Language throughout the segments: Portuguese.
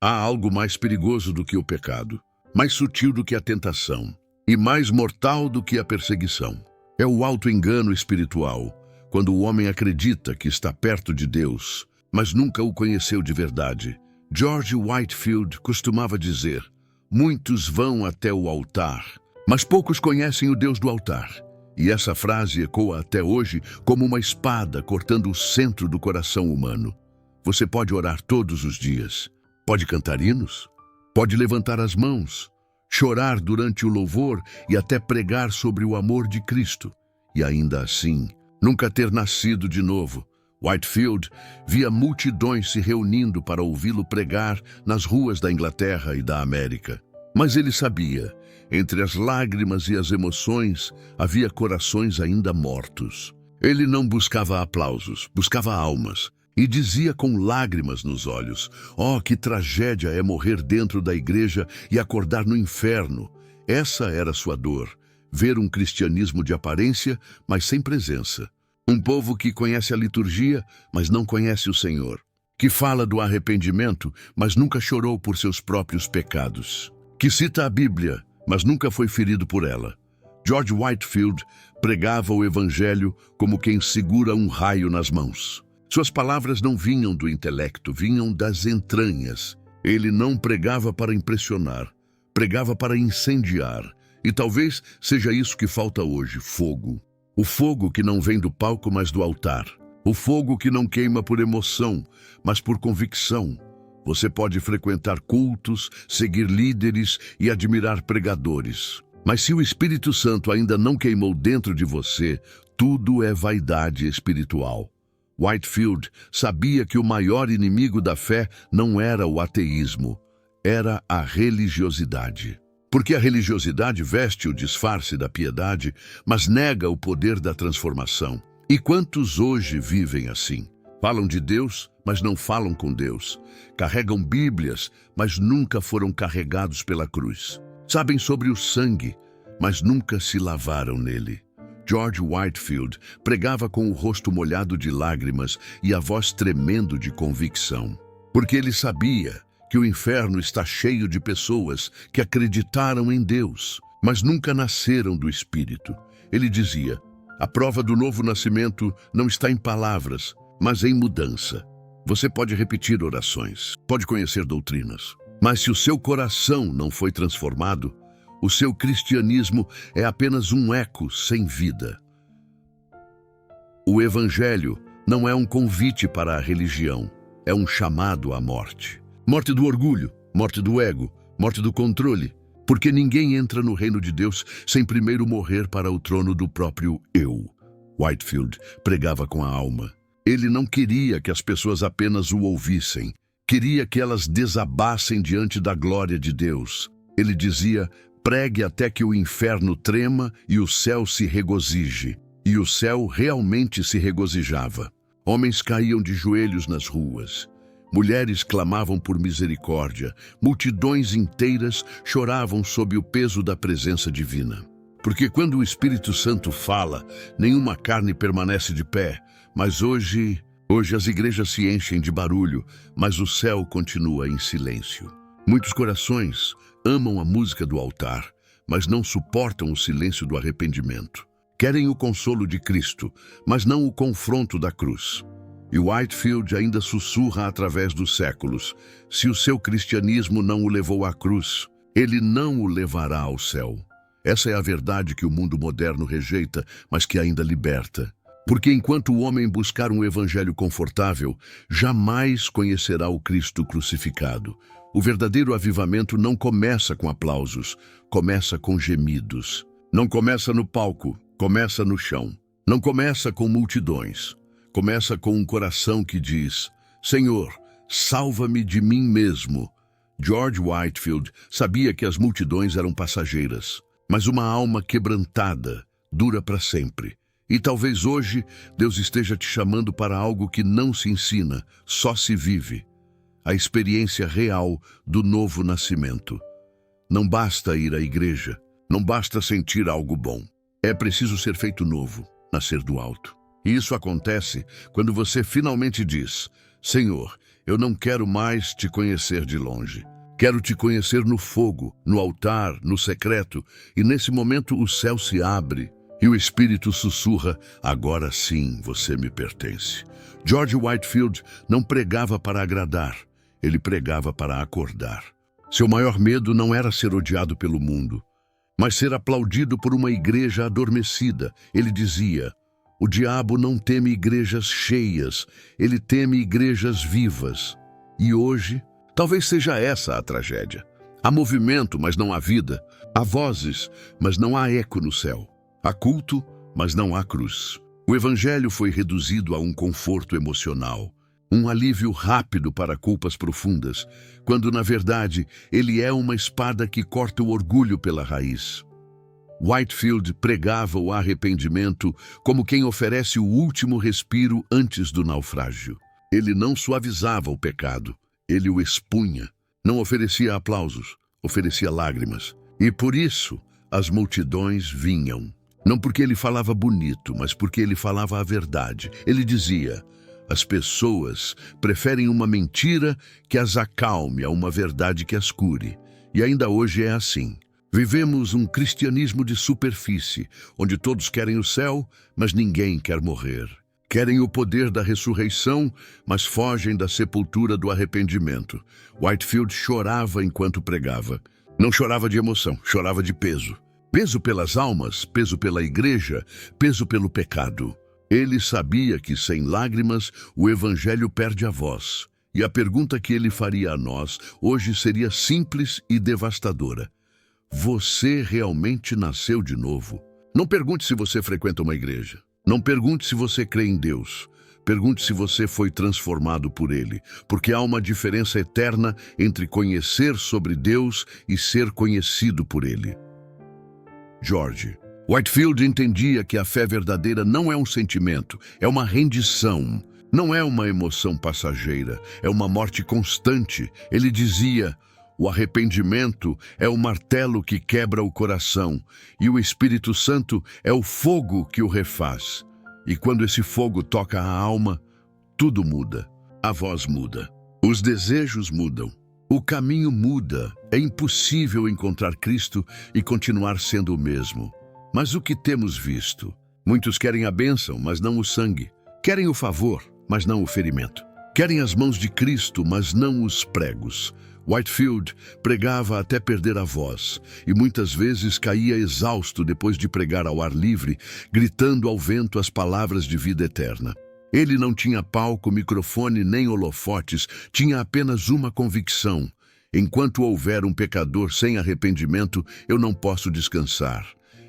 Há algo mais perigoso do que o pecado, mais sutil do que a tentação e mais mortal do que a perseguição. É o auto-engano espiritual, quando o homem acredita que está perto de Deus, mas nunca o conheceu de verdade. George Whitefield costumava dizer: muitos vão até o altar, mas poucos conhecem o Deus do altar. E essa frase ecoa até hoje como uma espada cortando o centro do coração humano. Você pode orar todos os dias, pode cantar hinos, pode levantar as mãos, chorar durante o louvor e até pregar sobre o amor de Cristo. E ainda assim, nunca ter nascido de novo. Whitefield via multidões se reunindo para ouvi-lo pregar nas ruas da Inglaterra e da América. Mas ele sabia, entre as lágrimas e as emoções, havia corações ainda mortos. Ele não buscava aplausos, buscava almas. E dizia com lágrimas nos olhos: oh, que tragédia é morrer dentro da igreja e acordar no inferno. Essa era sua dor, ver um cristianismo de aparência, mas sem presença. Um povo que conhece a liturgia, mas não conhece o Senhor. Que fala do arrependimento, mas nunca chorou por seus próprios pecados. Que cita a Bíblia, mas nunca foi ferido por ela. George Whitefield pregava o Evangelho como quem segura um raio nas mãos. Suas palavras não vinham do intelecto, vinham das entranhas. Ele não pregava para impressionar, pregava para incendiar. E talvez seja isso que falta hoje: fogo. O fogo que não vem do palco, mas do altar. O fogo que não queima por emoção, mas por convicção. Você pode frequentar cultos, seguir líderes e admirar pregadores. Mas se o Espírito Santo ainda não queimou dentro de você, tudo é vaidade espiritual. Whitefield sabia que o maior inimigo da fé não era o ateísmo, era a religiosidade. Porque a religiosidade veste o disfarce da piedade, mas nega o poder da transformação. E quantos hoje vivem assim? Falam de Deus, mas não falam com Deus. Carregam Bíblias, mas nunca foram carregados pela cruz. Sabem sobre o sangue, mas nunca se lavaram nele. George Whitefield pregava com o rosto molhado de lágrimas e a voz tremendo de convicção. Porque ele sabia que o inferno está cheio de pessoas que acreditaram em Deus, mas nunca nasceram do Espírito. Ele dizia: a prova do novo nascimento não está em palavras, mas em mudança. Você pode repetir orações, pode conhecer doutrinas, mas se o seu coração não foi transformado, o seu cristianismo é apenas um eco sem vida. O Evangelho não é um convite para a religião, é um chamado à morte. Morte do orgulho, morte do ego, morte do controle. Porque ninguém entra no reino de Deus sem primeiro morrer para o trono do próprio eu. Whitefield pregava com a alma. Ele não queria que as pessoas apenas o ouvissem. Queria que elas desabassem diante da glória de Deus. Ele dizia: pregue até que o inferno trema e o céu se regozije. E o céu realmente se regozijava. Homens caíam de joelhos nas ruas. Mulheres clamavam por misericórdia. Multidões inteiras choravam sob o peso da presença divina. Porque quando o Espírito Santo fala, nenhuma carne permanece de pé. Mas hoje as igrejas se enchem de barulho, mas o céu continua em silêncio. Muitos corações amam a música do altar, mas não suportam o silêncio do arrependimento. Querem o consolo de Cristo, mas não o confronto da cruz. E Whitefield ainda sussurra através dos séculos: se o seu cristianismo não o levou à cruz, ele não o levará ao céu. Essa é a verdade que o mundo moderno rejeita, mas que ainda liberta. Porque enquanto o homem buscar um evangelho confortável, jamais conhecerá o Cristo crucificado. O verdadeiro avivamento não começa com aplausos, começa com gemidos. Não começa no palco, começa no chão. Não começa com multidões. Começa com um coração que diz: Senhor, salva-me de mim mesmo. George Whitefield sabia que as multidões eram passageiras, mas uma alma quebrantada dura para sempre. E talvez hoje Deus esteja te chamando para algo que não se ensina, só se vive. A experiência real do novo nascimento. Não basta ir à igreja, não basta sentir algo bom. É preciso ser feito novo, nascer do alto. E isso acontece quando você finalmente diz: Senhor, eu não quero mais te conhecer de longe. Quero te conhecer no fogo, no altar, no secreto, e nesse momento o céu se abre e o Espírito sussurra, agora sim você me pertence. George Whitefield não pregava para agradar, ele pregava para acordar. Seu maior medo não era ser odiado pelo mundo, mas ser aplaudido por uma igreja adormecida. Ele dizia, o diabo não teme igrejas cheias, ele teme igrejas vivas. E hoje, talvez seja essa a tragédia. Há movimento, mas não há vida. Há vozes, mas não há eco no céu. Há culto, mas não há cruz. O evangelho foi reduzido a um conforto emocional, um alívio rápido para culpas profundas, quando na verdade ele é uma espada que corta o orgulho pela raiz. Whitefield pregava o arrependimento como quem oferece o último respiro antes do naufrágio. Ele não suavizava o pecado, ele o expunha. Não oferecia aplausos, oferecia lágrimas. E por isso as multidões vinham. Não porque ele falava bonito, mas porque ele falava a verdade. Ele dizia, as pessoas preferem uma mentira que as acalme a uma verdade que as cure. E ainda hoje é assim. Vivemos um cristianismo de superfície, onde todos querem o céu, mas ninguém quer morrer. Querem o poder da ressurreição, mas fogem da sepultura do arrependimento. Whitefield chorava enquanto pregava. Não chorava de emoção, chorava de peso. Peso pelas almas, peso pela igreja, peso pelo pecado. Ele sabia que sem lágrimas o evangelho perde a voz. E a pergunta que ele faria a nós hoje seria simples e devastadora. Você realmente nasceu de novo? Não pergunte se você frequenta uma igreja. Não pergunte se você crê em Deus. Pergunte se você foi transformado por Ele, porque há uma diferença eterna entre conhecer sobre Deus e ser conhecido por Ele. George Whitefield entendia que a fé verdadeira não é um sentimento, é uma rendição. Não é uma emoção passageira, é uma morte constante. Ele dizia, o arrependimento é o martelo que quebra o coração, e o Espírito Santo é o fogo que o refaz. E quando esse fogo toca a alma, tudo muda. A voz muda. Os desejos mudam. O caminho muda. É impossível encontrar Cristo e continuar sendo o mesmo. Mas o que temos visto? Muitos querem a bênção, mas não o sangue. Querem o favor, mas não o ferimento. Querem as mãos de Cristo, mas não os pregos. Whitefield pregava até perder a voz, e muitas vezes caía exausto depois de pregar ao ar livre, gritando ao vento as palavras de vida eterna. Ele não tinha palco, microfone nem holofotes, tinha apenas uma convicção. Enquanto houver um pecador sem arrependimento, eu não posso descansar.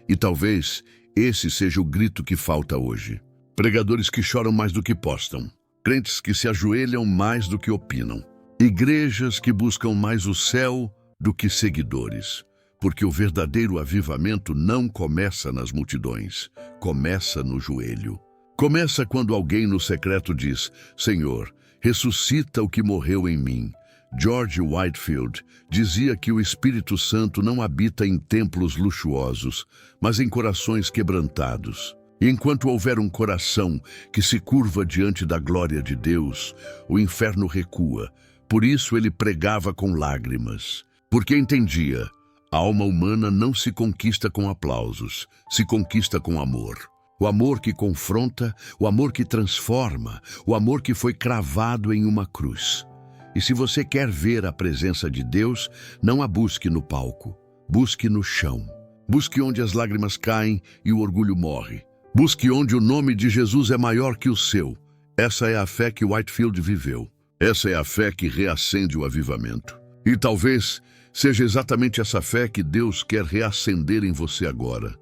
E talvez esse seja o grito que falta hoje. Pregadores que choram mais do que postam. Crentes que se ajoelham mais do que opinam. Igrejas que buscam mais o céu do que seguidores. Porque o verdadeiro avivamento não começa nas multidões, começa no joelho. Começa quando alguém no secreto diz, Senhor, ressuscita o que morreu em mim. George Whitefield dizia que o Espírito Santo não habita em templos luxuosos, mas em corações quebrantados. E enquanto houver um coração que se curva diante da glória de Deus, o inferno recua. Por isso ele pregava com lágrimas, porque entendia, a alma humana não se conquista com aplausos, se conquista com amor. O amor que confronta, o amor que transforma, o amor que foi cravado em uma cruz. E se você quer ver a presença de Deus, não a busque no palco, busque no chão. Busque onde as lágrimas caem e o orgulho morre. Busque onde o nome de Jesus é maior que o seu. Essa é a fé que Whitefield viveu. Essa é a fé que reacende o avivamento. E talvez seja exatamente essa fé que Deus quer reacender em você agora.